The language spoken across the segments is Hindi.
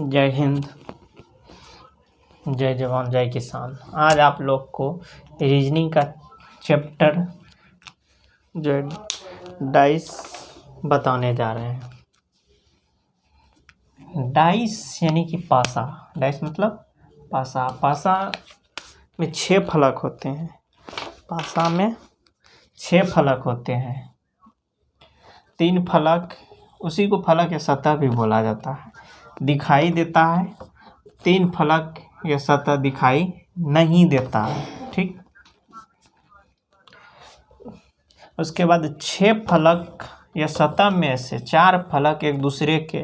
जय हिंद, जय जवान, जय किसान। आज आप लोग को रीजनिंग का चैप्टर जो डाइस बताने जा रहे हैं। डाइस यानी कि पासा। डाइस मतलब पासा। पासा में 6 फलक होते हैं। पासा में 6 फलक होते हैं। 3 फलक, उसी को फलक या सतह भी बोला जाता है, दिखाई देता है। 3 फलक या सतह दिखाई नहीं देता है। ठीक, उसके बाद 6 फलक या सतह में से 4 फलक एक दूसरे के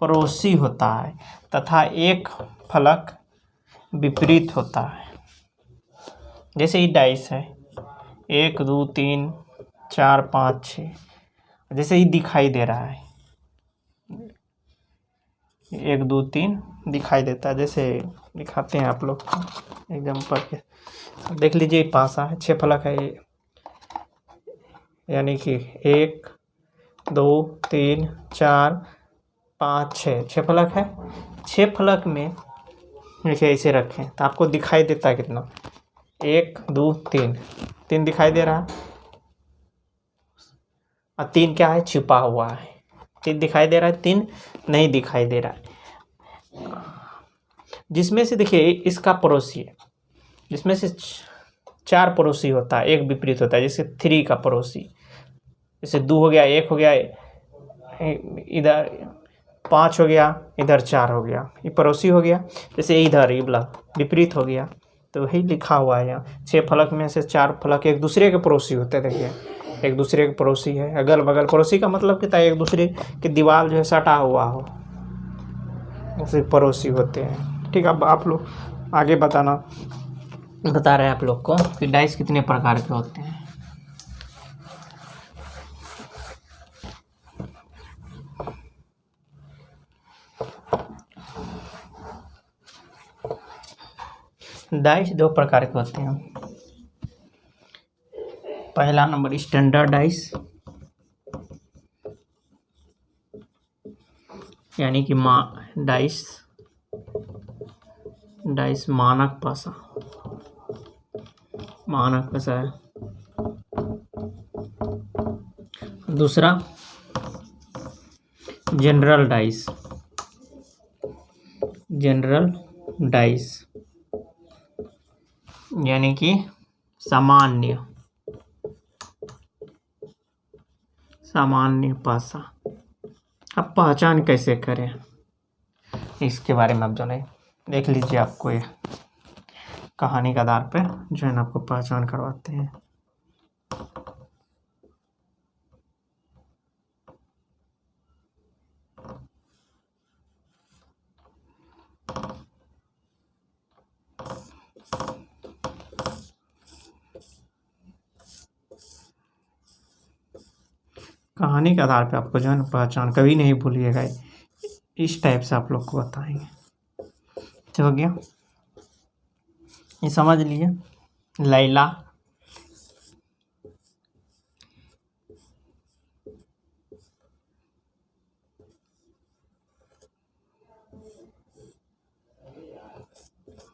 पड़ोसी होता है तथा 1 फलक विपरीत होता है। जैसे ये डाइस है 1 2 3 4 5 6, जैसे ये दिखाई दे रहा है 1 2 3 दिखाई देता है। जैसे दिखाते हैं आप लोग को एग्जाम्पल के, देख लीजिए पासा है, 6 फलक है ये, यानी कि 1 2 3 4 5 6 फलक है। 6 फलक में देखिए ऐसे रखें तो आपको दिखाई देता है कितना, 1 2 3 दिखाई दे रहा है, और 3 क्या है, छिपा हुआ है। 3 दिखाई दे रहा है, 3 नहीं दिखाई दे रहा है। जिसमें से देखिए इसका पड़ोसी है, जिसमें से 4 पड़ोसी होता है, 1 विपरीत होता है। जैसे 3 का पड़ोसी, जैसे 2 हो गया, 1 हो गया, इधर 5 हो गया, इधर 4 हो गया, ये पड़ोसी हो गया। जैसे इधर ये वाला विपरीत हो गया, तो वही लिखा हुआ है यहाँ। 6 फलक में से 4 फलक एक दूसरे के पड़ोसी होते हैं। देखिए एक दूसरे के पड़ोसी है, अगल बगल। पड़ोसी का मतलब कितना, एक दूसरे की दीवार जो है सटा हुआ हो, उसे पड़ोसी होते हैं। ठीक, अब आप लोग आगे बता रहे हैं आप लोग को कि डाइस कितने प्रकार के होते हैं। डाइस 2 प्रकार के होते हैं। पहला नंबर स्टैंडर्ड डाइस, यानी कि डाइस मानक पासा है। दूसरा जनरल डाइस, यानी कि सामान्य पासा। अब पहचान कैसे करें इसके बारे में आप जाने, देख लीजिए। आपको ये कहानी के आधार पर जो है ना आपको पहचान करवाते हैं। कहानी के आधार पे आपको जो है ना पहचान कभी नहीं भूलिएगा। इस टाइप से आप लोग को बताएंगे। तो हो गया, ये समझ लिए। लैला,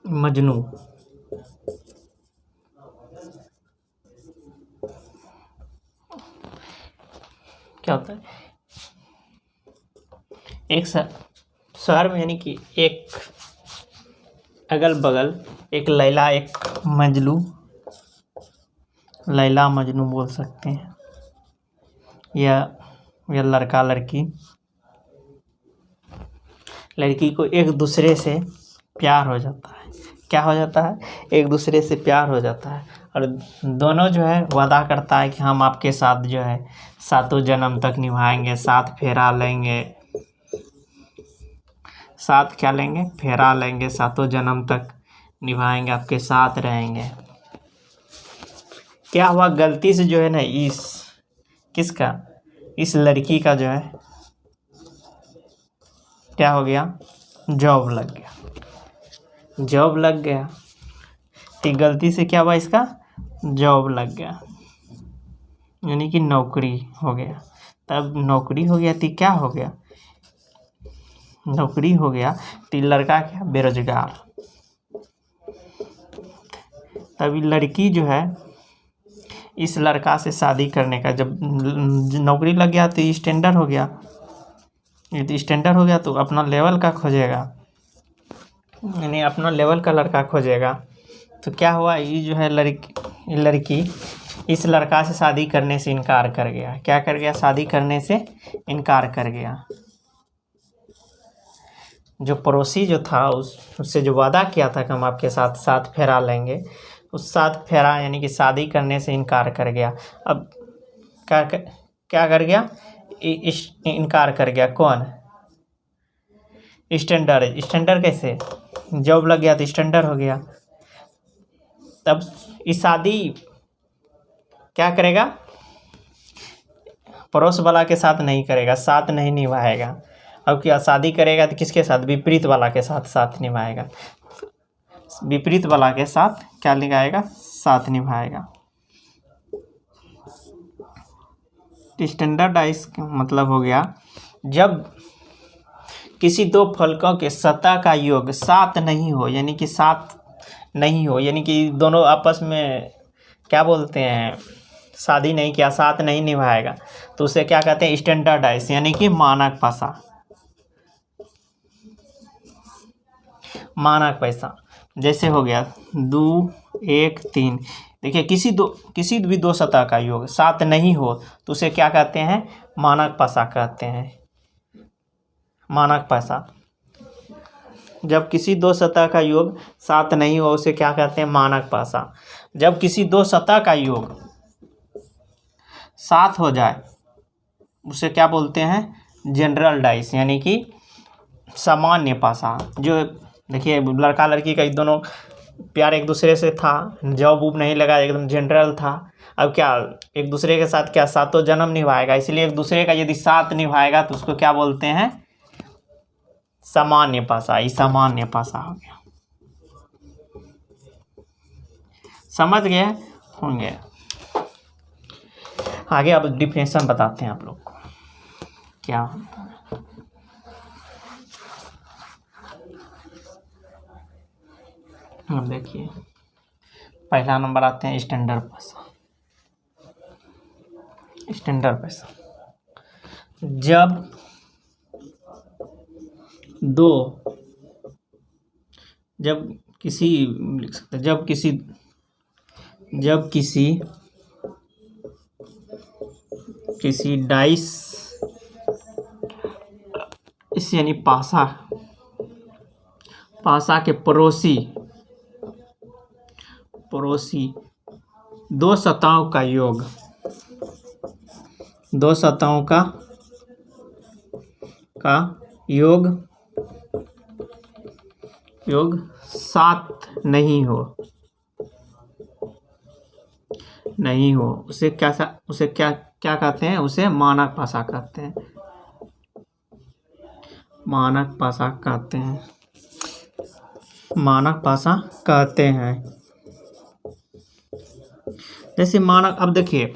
मजनू, क्या होता है, एक शहर में, यानी कि एक अगल बगल एक लैला एक मजनू, लैला मजनू बोल सकते हैं, या लड़का लड़की को एक दूसरे से प्यार हो जाता है। क्या हो जाता है, एक दूसरे से प्यार हो जाता है, और दोनों जो है वादा करता है कि हम आपके साथ जो है 7 जन्म तक निभाएंगे, साथ फेरा लेंगे, साथ क्या लेंगे, फेरा लेंगे, 7 जन्म तक निभाएंगे, आपके साथ रहेंगे। क्या हुआ, गलती से जो है ना इस लड़की का जो है क्या हो गया, जॉब लग गया। तो गलती से क्या हुआ, इसका जॉब लग गया, यानी कि नौकरी हो गया। तब नौकरी हो गया तो क्या हो गया, नौकरी हो गया तो लड़का क्या बेरोजगार। तभी लड़की जो है इस लड़का से शादी करने का, जब नौकरी लग गया तो स्टैंडर्ड हो गया, यदि स्टैंडर्ड हो गया तो अपना लेवल का खोजेगा, यानी अपना लेवल का लड़का खोजेगा। तो क्या हुआ, ये जो है लड़की इस लड़का से शादी करने से इनकार कर गया। क्या कर गया, शादी करने से इनकार कर गया। जो पड़ोसी जो था उससे जो वादा किया था कि हम आपके साथ 7 फेरा लेंगे, उस 7 फेरा यानी कि शादी करने से इनकार कर गया। अब क्या कर गया, इनकार कर गया। कौन, स्टैंडर्ड कैसे, जॉब लग गया तो स्टैंडर्ड हो गया। तब इस शादी क्या करेगा, पड़ोस वाला के साथ नहीं करेगा, साथ नहीं निभाएगा। अब क्या शादी करेगा तो किसके साथ, विपरीत वाला के साथ निभाएगा। विपरीत वाला के साथ क्या निभाएगा, साथ निभाएगा। स्टैंडर्डाइज मतलब हो गया जब किसी दो फलकों के सतह का योग 7 नहीं हो, यानी कि 7 नहीं हो, यानी कि दोनों आपस में क्या बोलते हैं, शादी नहीं किया, साथ नहीं निभाएगा, तो उसे क्या कहते हैं, स्टैंडर्डाइज, यानी कि मानक भाषा। मानक पैसा जैसे हो गया 2 1 3। देखिए किसी भी दो सतह का योग 7 नहीं हो तो उसे क्या कहते हैं, मानक भाषा कहते हैं। मानक भाषा जब किसी दो सतह का योग 7 नहीं हो उसे क्या कहते हैं, मानक भाषा। जब किसी दो सतह का योग 7 हो जाए उसे क्या बोलते हैं, जनरल डाइस, यानी कि सामान्य भाषा। जो देखिए लड़का लड़की का दोनों प्यार एक दूसरे से था, जॉब वूब नहीं लगा, एकदम जनरल था। अब क्या एक दूसरे के साथ क्या सातों जन्म निभाएगा, इसलिए एक दूसरे का यदि साथ निभाएगा तो उसको क्या बोलते हैं, सामान्य भाषा। ये सामान्य भाषा हो गया। समझ गए होंगे। आगे अब डिफिनेशन बताते हैं आप लोग को क्या होता है। अब देखिए पहला नंबर आते हैं स्टैंडर्ड भाषा। स्टैंडर्ड भाषा जब किसी डाइस इस यानी पासा के पड़ोसी दो सतहों का योग 7 नहीं हो उसे क्या कहते हैं, उसे मानक भाषा कहते हैं। मानक भाषा कहते हैं। जैसे मानक, अब देखिए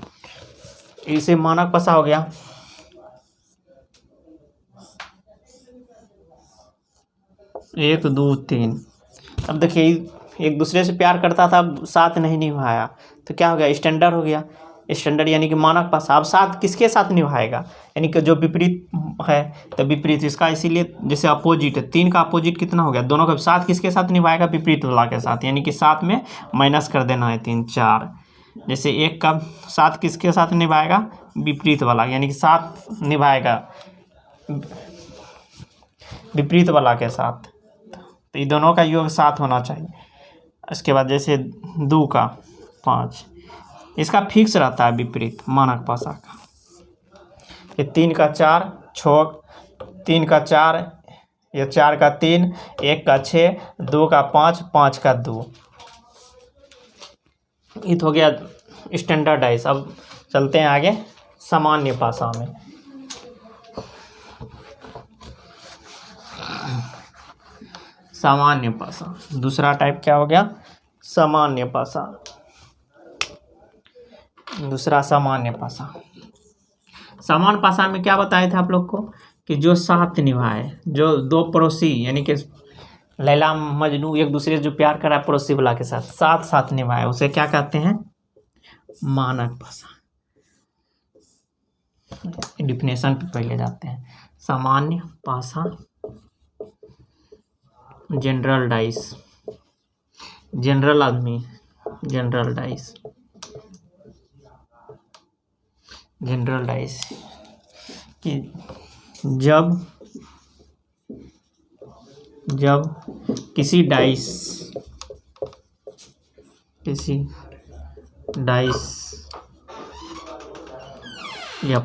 इसे मानक भाषा हो गया। 1 2 3। अब देखिए एक दूसरे से प्यार करता था, साथ नहीं निभाया तो क्या हो गया, स्टैंडर्ड हो गया। स्टैंडर्ड यानी कि मानक भाषा। अब साथ किसके साथ निभाएगा, यानी कि जो विपरीत है तो विपरीत इसका, इसीलिए जैसे अपोजिट है, 3 का अपोजिट कितना हो गया, दोनों का साथ किसके साथ निभाएगा, विपरीत वाला के साथ, यानी कि 7 में माइनस कर देना है 3 4। जैसे 1 का साथ किसके साथ निभाएगा, विपरीत वाला, यानी कि साथ निभाएगा विपरीत वाला के साथ, तो ये दोनों का योग 7 होना चाहिए। इसके बाद जैसे 2 का 5, इसका फिक्स रहता है विपरीत मानक भाषा का। ये 3 का 4 6, 3 का 4 या 4 का 3, 1 का 6, 2 का 5, 5 का 2। ये तो हो गया स्टैंडर्डाइज। अब चलते हैं आगे सामान्य भाषा में। सामान्य भाषा दूसरा टाइप क्या हो गया, सामान्य भाषा। दूसरा सामान्य भाषा। सामान्य भाषा में क्या बताए थे आप लोग को कि जो साथ निभाए, जो दो पड़ोसी यानी कि लैला मजनू एक दूसरे से जो प्यार करा पड़ोसी वाला के साथ साथ साथ निभाए, उसे क्या कहते हैं? मानक भाषा। डिफिनेशन पे पहले जाते हैं। सामान्य भाषा, जनरल डाइस, जनरल आदमी, जनरल डाइस, जनरल डाइस कि जब किसी डाइस या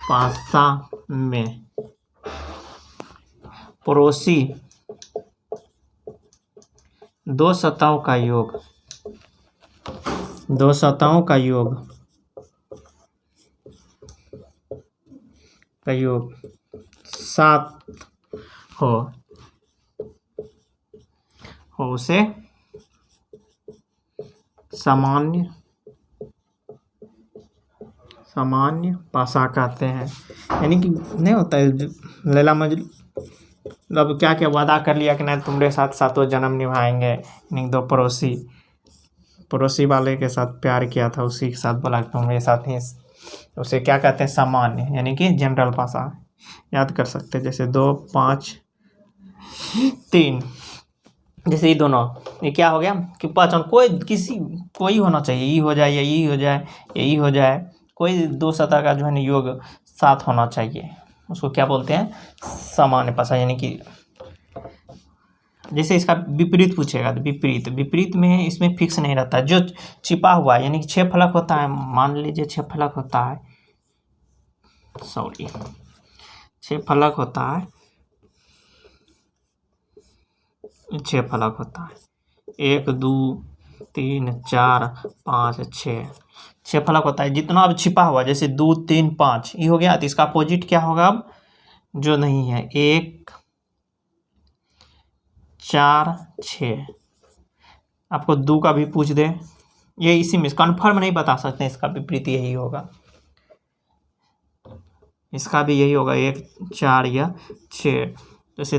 पासा में पड़ोसी दो सतहों का योग सात हो उसे सामान्य भाषा कहते हैं। यानी कि नहीं होता है लैला मजनू अब क्या क्या वादा कर लिया कि नहीं तुम्हारे साथ सातों जन्म निभाएंगे, यानी दो पड़ोसी वाले के साथ प्यार किया था, उसी के साथ बोला कि तुम्हारे साथ ही, उसे क्या कहते हैं? सामान्य, यानी कि जनरल भाषा। याद कर सकते हैं जैसे 2 5 3, जैसे ये दोनों, ये क्या हो गया कि पहचान कोई होना चाहिए, ये हो जाए या ये हो जाए, यही हो जाए, कोई दो सतह का जो है ना योग साथ होना चाहिए, उसको क्या बोलते हैं? सामान्य भाषा। यानी कि जैसे इसका विपरीत पूछेगा तो विपरीत में इसमें फिक्स नहीं रहता, जो छिपा हुआ है, यानी कि 6 फलक होता है, मान लीजिए 6 फलक होता है, 6 फलक होता है, 1 2 3 4 5 6 फलक होता है। जितना अब छिपा हुआ, जैसे 2 3 5 ये हो गया, तो इसका अपोजिट क्या होगा? अब जो नहीं है 1 4 6, आपको 2 का भी पूछ दे, ये इसी में कन्फर्म नहीं बता सकते, इसका विपरीत यही होगा, इसका भी यही होगा 1 4 या 6। जैसे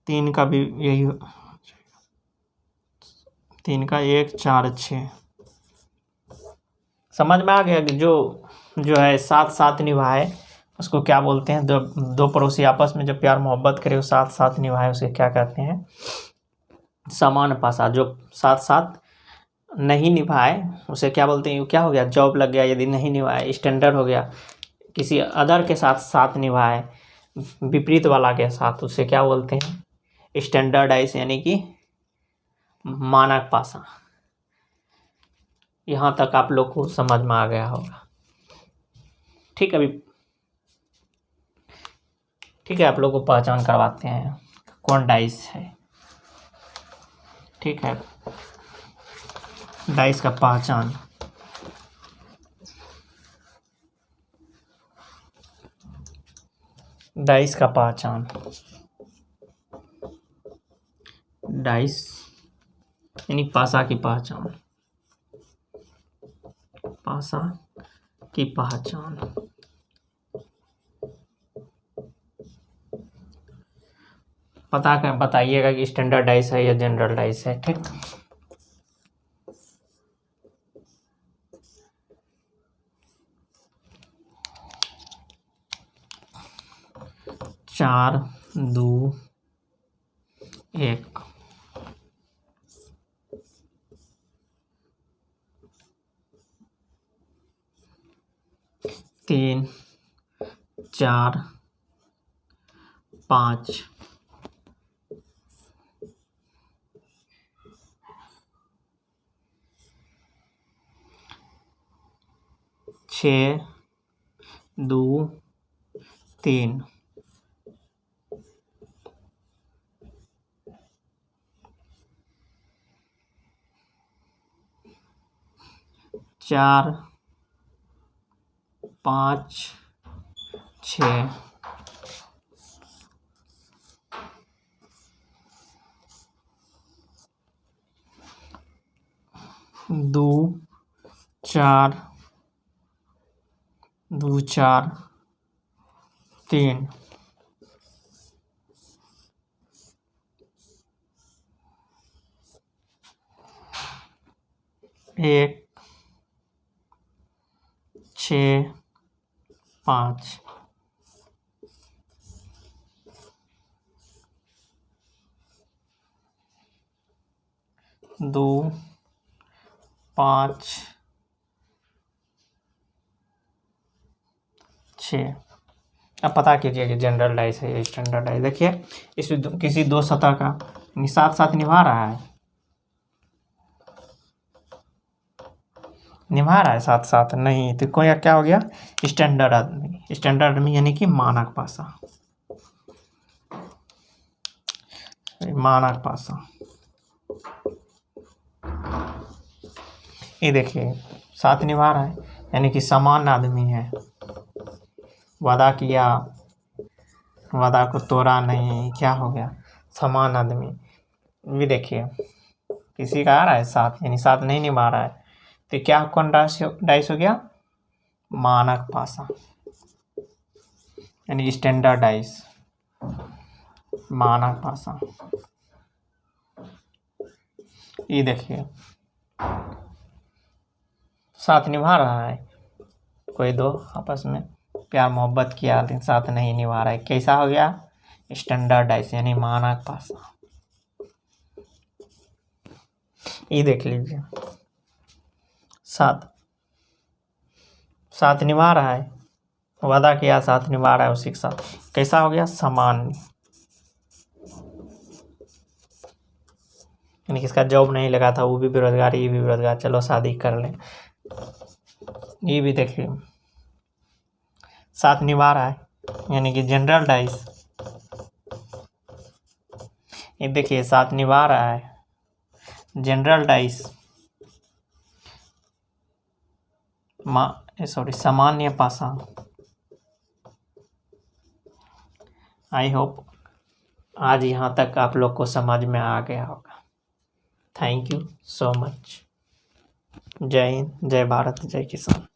3 का भी यही, 3 का 1 4 6। समझ में आ गया कि जो है साथ साथ निभाए उसको क्या बोलते हैं? दो पड़ोसी आपस में जब प्यार मोहब्बत करे, वो साथ साथ निभाए, उसे क्या कहते हैं? समान भाषा। जो साथ साथ नहीं निभाए उसे क्या बोलते हैं? क्या हो गया? जॉब लग गया यदि नहीं निभाए, स्टैंडर्ड हो गया, किसी अदर के साथ निभाए, विपरीत वाला के साथ, उसे क्या बोलते हैं? स्टैंडर्डाइज, यानी कि मानक भाषा। यहाँ तक आप लोग को समझ में आ गया होगा। ठीक है, आप लोग को पहचान करवाते हैं कौन डाइस है। ठीक है, डाइस का पहचान। डाइस यानी पासा की पहचान। बताइएगा कि स्टैंडर्ड डाइस है या जनरल डाइस है। ठीक, चार 2 1, 3 4 5 6 2 3 4 5 6 2 4 2 4 3 1 6 5 2 5 6। अब पता कीजिए कि जनरल डाइस है या स्टैंडर्ड डाइस। देखिए इसमें किसी दो सतह का साथ साथ निभा रहा है साथ साथ नहीं, तो कोई क्या हो गया, स्टैंडर्ड आदमी। स्टैंडर्ड आदमी यानी कि मानक पासा, मानक पासा। ये देखिए साथ निभा रहा है यानी कि समान आदमी है, वादा किया, वादा को तोड़ा नहीं, क्या हो गया, समान आदमी। भी देखिए किसी का आ रहा है साथ, यानी साथ नहीं निभा रहा है, तो क्या कौन डाइस हो गया, मानक पासा यानी स्टैंडर्ड डाइस, मानक पासा। ये देखिए साथ निभा रहा है, कोई दो आपस में प्यार मोहब्बत किया लेकिन साथ नहीं निभा रहा है, कैसा हो गया, स्टैंडर्ड डाइस यानी मानक पासा। ये देख लीजिए साथ निभा रहा है, वादा किया साथ निभा रहा है उसी के साथ, कैसा हो गया, सामान्य, यानी किसका जॉब नहीं लगा था, वो भी बेरोजगार, ये भी बेरोजगार, चलो शादी कर लें। ये भी देखिए साथ निभा रहा है यानी कि जनरल डाइस। ये देखिए साथ निभा रहा है, जनरल डाइस, सामान्य पासा। आई होप आज यहाँ तक आप लोग को समझ में आ गया होगा। Thank you so much. जय हिंद, जय भारत, जय किसान।